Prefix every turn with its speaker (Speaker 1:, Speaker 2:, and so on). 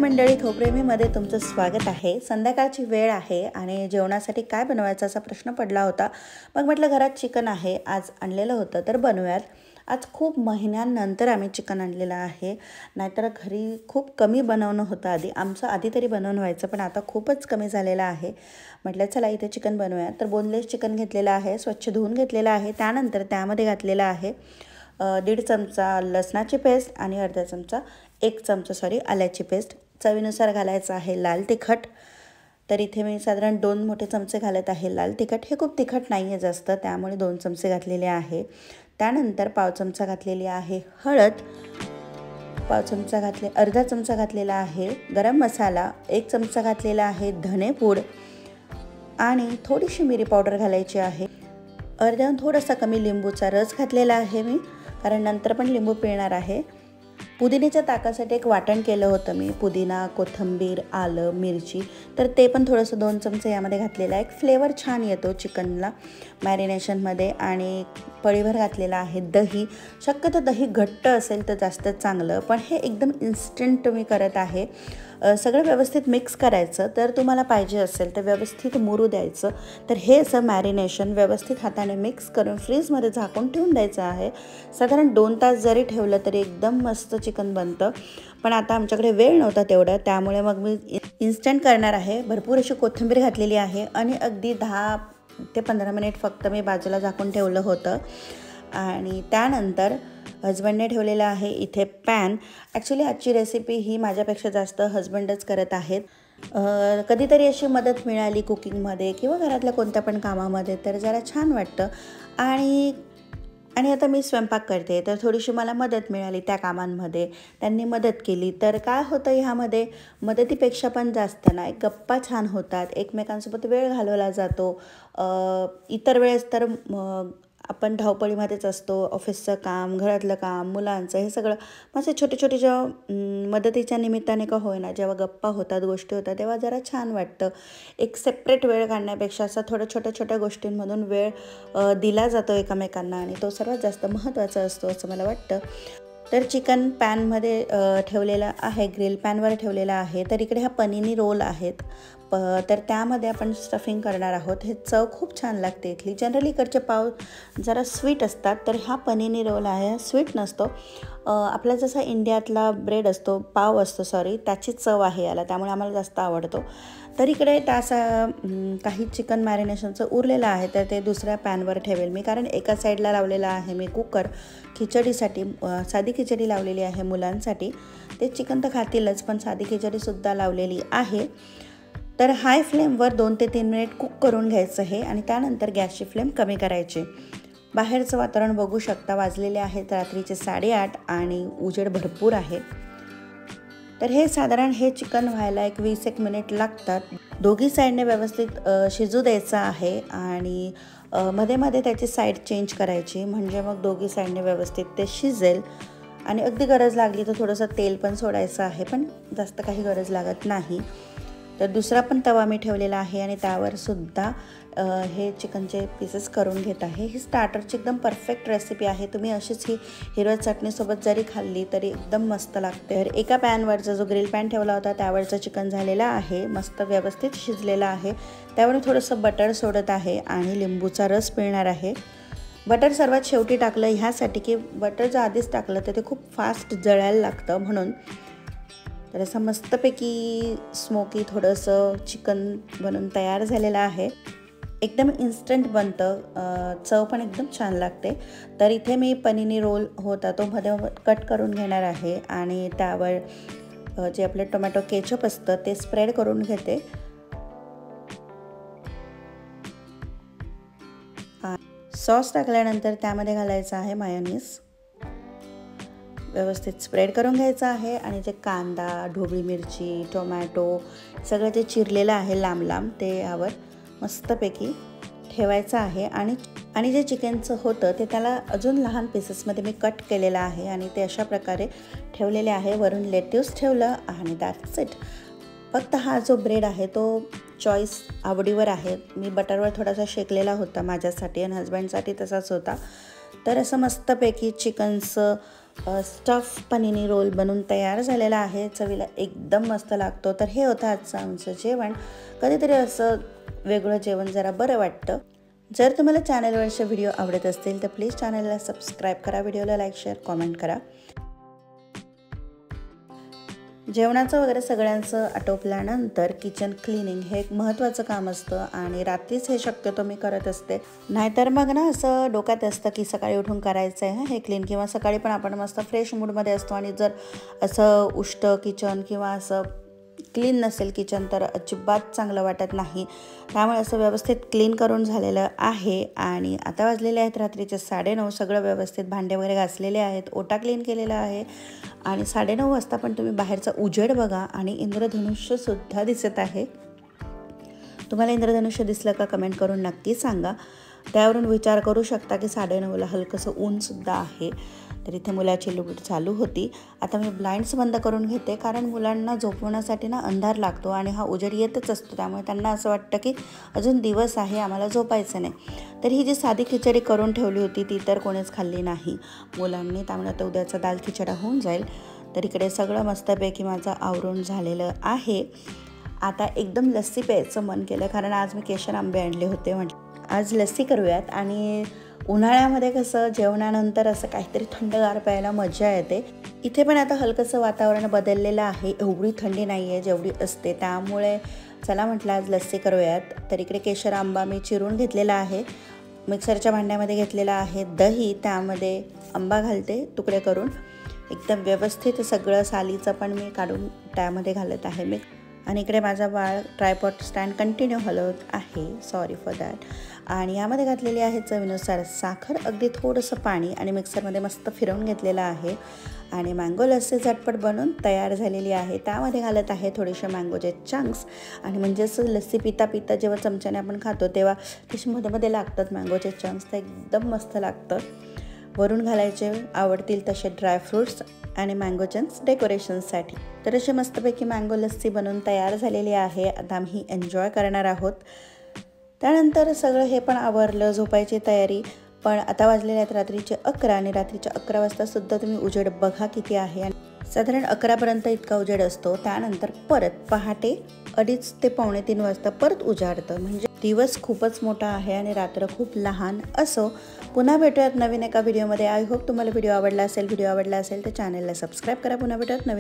Speaker 1: मंडळी, खोप्रेमीमध्ये तुमचं स्वागत आहे। संध्याकाळची वेळ आहे आणि जेवणासाठी काय बनवायचं असा प्रश्न पडला होता। मग म्हटलं घरात चिकन आहे, आज आणलेलं होतं तर बनवूयात। आज खूप महिन्यांनंतर आम्ही चिकन आणलेलं आहे, नाहीतर घरी खूप कमी बनवणं होतं आधी। आमचं आधी तरी बनवून व्हायचं, पण आता खूपच कमी झालेलं आहे। म्हटलं चला इथे चिकन बनवूया। तर बोनलेस चिकन घेतलेलं आहे, स्वच्छ धुवून घेतलेलं आहे। त्यानंतर त्यामध्ये घातलेलं आहे 1.5 चमचा लसणाची पेस्ट आणि अर्धा चमचा 1 चमचा आल्याची पेस्ट। चवीनुसार घालायचं आहे लाल तिखट। तर इथे मी साधारण 2 मोठे चमचे घालत आहे लाल तिखट। हे खूप तिखट नाही आहे जास्त, त्यामुळे 2 चमचे घातलेले आहे। त्यानंतर पाव चमचा घातलेली आहे हळद, अर्धा चमचा घातलेला आहे गरम मसाला, 1 चमचा घातलेला आहे धनेपूड आणि थोडीशी मिरी पावडर घालायची आहे। अर्ध्याहून थोडासा कमी लिंबूचा रस घातलेला आहे मी, कारण नंतर पण लिंबू पिळणार आहे। पुदिन्याच्या ताकासाठी एक वाटण केलं होतं मी, पुदिना, कोथिंबीर, आलं, मिरची, तर ते पण थोडंसं 2 चमचे यामध्ये घातलेलं आहे। एक फ्लेवर छान येतो चिकनला मॅरिनेशनमध्ये। आणि पळीभर घातलेला आहे दही। शक्यतो दही घट्ट असेल तर जास्त चांगलं, पण हे एकदम इन्स्टंट मी करत आहे। सगळं व्यवस्थित मिक्स करायचं, तर तुम्हाला पाहिजे असेल तर व्यवस्थित मुरू द्यायचं। तर हे असं मॅरिनेशन व्यवस्थित हाताने मिक्स करून फ्रीजमध्ये झाकून ठेवून द्यायचं आहे। साधारण 2 तास जरी ठेवलं तरी एकदम मस्त चिकन बनतं। पण आता आमच्याकडे वेळ नव्हता तेवढा, त्यामुळे मग मी इन्स्टंट करणार आहे। भरपूर अशी कोथिंबीर घातलेली आहे आणि अगदी 10 ते 15 मिनिट फक्त मी बाजूला झाकून ठेवलं होतं। आणि त्यानंतर हजबंडने ठेवलेलं आहे इथे पॅन। ॲक्च्युली आजची रेसिपी ही माझ्यापेक्षा जास्त हजबंडच करत आहेत। कधीतरी अशी मदत मिळाली कुकिंगमध्ये किंवा घरातल्या कोणत्या पण कामामध्ये तर जरा छान वाटतं। आणि आता मी स्वयंपाक करते, तर थोडीशी मला मदत मिळाली त्या कामांमध्ये, त्यांनी मदत केली। तर काय होतं ह्यामध्ये, मदतीपेक्षा पण जास्त ना एक गप्पा छान होतात, एकमेकांसोबत वेळ घालवला जातो। इतर वेळेस तर आपण धावपळीमध्येच असतो, ऑफिसचं काम, घरातलं काम, मुलांचं, हे सगळं माझे छोटे छोटे जेव्हा मदतीच्या निमित्ताने का होईना जेव्हा गप्पा होतात, गोष्टी होतात, तेव्हा जरा छान वाटतं। एक सेपरेट वेळ काढण्यापेक्षा असा थोड्या छोट्या छोट्या गोष्टींमधून वेळ दिला जातो एकमेकांना, आणि तो सर्वात जास्त महत्त्वाचा असतो असं मला वाटतं। तर चिकन पॅनमध्ये ठेवलेला आहे, ग्रिल पॅनवर ठेवलेला आहे। तर इकडे हा पनीनी रोल आहेत, तर त्यामध्ये आपण स्टफिंग करणार आहोत। हे चव खूप छान लागते इथली। जनरली इकडचे पाव जरा स्वीट असतात, तर हा पनीनी रोल आहे, स्वीट नसतो। आपला जसा इंडियातला ब्रेड असतो, पाव असतो त्याची चव आहे याला, त्यामुळे आम्हाला जास्त आवडतो। तर इकडे त्याचा काही चिकन मॅरिनेशनचं उरलेलं आहे, तर ते दुसऱ्या पॅनवर ठेवेल मी, कारण एका साईडला लावलेला आहे मी कुकर खिचडीसाठी। साधी खिचडी लावलेली आहे मुलांसाठी, ते चिकन तर खातीलच, पण साधी खिचडीसुद्धा लावलेली आहे। तर हाय फ्लेमवर 2 ते 3 मिनिट कुक करून घ्यायचं हे, आणि त्यानंतर गॅसची फ्लेम कमी करायची। बाहेरचं वातावरण बघू शकता, वाजलेले आहेत रात्रीचे 8:30 आणि उजेड भरपूर आहे। तर हे साधारण हे चिकन व्हायला 20 मिनिट लागतात। दोघी साईडने व्यवस्थित शिजू द्यायचं आहे, आणि मध्ये मध्ये त्याची साईड चेंज करायची, म्हणजे मग दोघी साईडने व्यवस्थित ते शिजेल। आणि अगदी गरज लागली तर थोडंसं तेल पण सोडायचं आहे, पण जास्त काही गरज लागत नाही। तर दुसरा पण तवा मी ठेवलेला आहे, आणि त्यावर सुद्धा हे चिकनचे पीसेस करून घेत आहे। ही स्टार्टरची एकदम परफेक्ट रेसिपी आहे। तुम्ही अशीच ही हिरव्या चटणीसोबत जरी खाल्ली तरी एकदम मस्त लागते। तर एका पॅनवरचा जो ग्रिल पॅन ठेवला होता त्यावरचं चिकन झालेलं आहे, मस्त व्यवस्थित शिजलेलं आहे। त्यावर थोडंसं बटर सोडत आहे आणि लिंबूचा रस पिळणार आहे। बटर सर्वात शेवटी टाकलं ह्यासाठी की बटर जर आधीच टाकलं तर ते खूप फास्ट जळायला लागतं, म्हणून। तर असं मस्तपैकी स्मोकी थोडंसं चिकन बनून तयार झालेलं आहे। एकदम इन्स्टंट बनतं, चव पण एकदम छान लागते। तर इथे मी पनीनी रोल होता तो मध्ये कट करून घेणार आहे, आणि त्यावर जे आपलं टोमॅटो केचप असतं ते स्प्रेड करून घेते। सॉस टाकल्यानंतर त्यामध्ये घालायचं आहे मायोनीज, व्यवस्थित स्प्रेड करून घ्यायचं आहे। आणि जे कांदा, ढोबळी मिरची, टोमॅटो सगळं जे चिरलेलं आहे लांब लांब, ते यावर मस्तपैकी ठेवायचं आहे। आणि जे चिकनचं होतं ते त्याला अजून लहान पीसेसमध्ये मी कट केलेलं आहे, आणि ते अशा प्रकारे ठेवलेले आहे। वरून लेट्यूस ठेवलं, आणि दॅट्स इट। फक्त हा जो ब्रेड आहे तो चॉईस आवडीवर आहे। मी बटरवर थोडासा शेकलेला होता माझ्यासाठी, आणि हजबंडसाठी तसाच होता। तर असं मस्तपैकी चिकनचं स्टफ पनीनी रोल बनून तयार झालेला आहे. चवीला एकदम मस्त लागतो. तर हे होतं आजचं आमचं जेवण. कधीतरी असं वेगळं जेवण जरा बरं वाटतं. जर तुम्हाला चॅनलवरचे व्हिडिओ आवडत असतील तर प्लीज चॅनलला सबस्क्राईब करा, व्हिडिओला लाईक शेअर कॉमेंट करा. जेवणाचं वगैरे सगळ्यांचं आटोपल्यानंतर किचन क्लिनिंग हे एक महत्त्वाचं काम असतं आणि रात्रीच हे शक्यतो मी करत असते. नाहीतर मग ना असं डोक्यात असतं की सकाळी उठून करायचं आहे हे क्लीन, किंवा सकाळी पण आपण मस्त फ्रेश मूडमध्ये असतो आणि जर असं उष्ट किचन किंवा असं क्लीन नसेल किचन तर अजिबात चांगलं वाटत नाही. त्यामुळे असं व्यवस्थित क्लीन करून झालेलं आहे. आणि आता वाजलेले आहेत रात्रीचे 9:30. सगळं व्यवस्थित भांडे वगैरे घासलेले आहेत, ओटा क्लीन केलेला आहे. आणि 9:30 वाजता पण तुम्ही बाहेरचा उजेड बघा आणि इंद्रधनुष्यसुद्धा दिसत आहे. तुम्हाला इंद्रधनुष्य दिसलं का कमेंट करून नक्की सांगा. त्यावरून विचार करू शकता की 9:30ला हलकंसं ऊनसुद्धा आहे. तर इथे मुलाची लुगड चालू होती. आता मी ब्लाइंड्स बंद करून घेते, कारण मुलांना झोपवण्यासाठी ना अंधार लागतो आणि हा उजेड येतच असतो. त्यामुळे त्यांना असं वाटतं की अजून दिवस आहे, आम्हाला झोपायचं नाही. तर ही जी साधी खिचडी करून ठेवली होती ती तर कोणीच खाल्ली नाही मुलांनी. त्यामुळे आता उद्याचा दाल खिचडा होऊन जाईल. तर इकडे सगळं मस्तपैकी माझं आवरून झालेलं आहे. आता एकदम लस्सी प्यायचं मन केलं, कारण आज मी केशर आंबे आणले होते. म्हटलं आज लस्सी करूयात. आणि उन्हाळ्यामध्ये कसं जेवणानंतर असं काहीतरी थंडगार प्यायला मजा येते. इथे पण आता हलकंसं वातावरण बदललेलं आहे, एवढी थंडी नाही आहे जेवढी असते. त्यामुळे चला म्हटलं आज लस्सी करूयात. तर इकडे केशर आंबा मी चिरून घेतलेला आहे. मिक्सरच्या भांड्यामध्ये घेतलेला आहे दही, त्यामध्ये आंबा घालते तुकडे करून. एकदम व्यवस्थित सगळं सालीचं पण मी काढून त्यामध्ये घालत आहे मी. आणि इकडे माझा बाळ ट्रायपॉड स्टँड कंटिन्यू हलवत आहे, सॉरी फॉर दॅट. आणि यामध्ये घातलेली आहे चवीनुसार साखर, अगदी थोडंसं पाणी आणि मिक्सरमध्ये मस्त फिरवून घेतलेलं आहे. आणि मँगो लस्सी झटपट बनून तयार झालेली आहे. त्यामध्ये घालत आहे थोडेसे मँगोचे चंक्स. आणि म्हणजे असं लस्सी पिता पिता जेव्हा चमच्याने आपण खातो तेव्हा तसे मध्ये मध्ये लागतात मँगोचे चंक्स, तर एकदम मस्त लागतं. वरून घालायचे आवडतील तसे ड्रायफ्रूट्स आणि मँगो चंक्स डेकोरेशनसाठी. तर अशी मस्तपैकी मँगो लस्सी बनवून तयार झालेली आहे. आता आम्ही एन्जॉय करणार आहोत. त्यानंतर सगळं हे पण आवरलं, झोपायची तयारी. पण आता वाजलेले आहेत रात्रीचे 11 आणि रात्रीच्या 11 वाजतासुद्धा तुम्ही उजेड बघा किती आहे. आणि साधारण 11पर्यंत इतका उजेड असतो. त्यानंतर परत पहाटे 2:30 ते 2:45 वाजता परत उजाडतं. म्हणजे दिवस खूपच मोठा आहे आणि रात्र खूप लहान. असो, पुन्हा भेटूयात नवीन एका व्हिडिओमध्ये. आय होप तुम्हाला व्हिडिओ आवडला असेल. व्हिडिओ आवडला असेल तर चॅनलला सबस्क्राईब करा. पुन्हा भेटूयात नवीन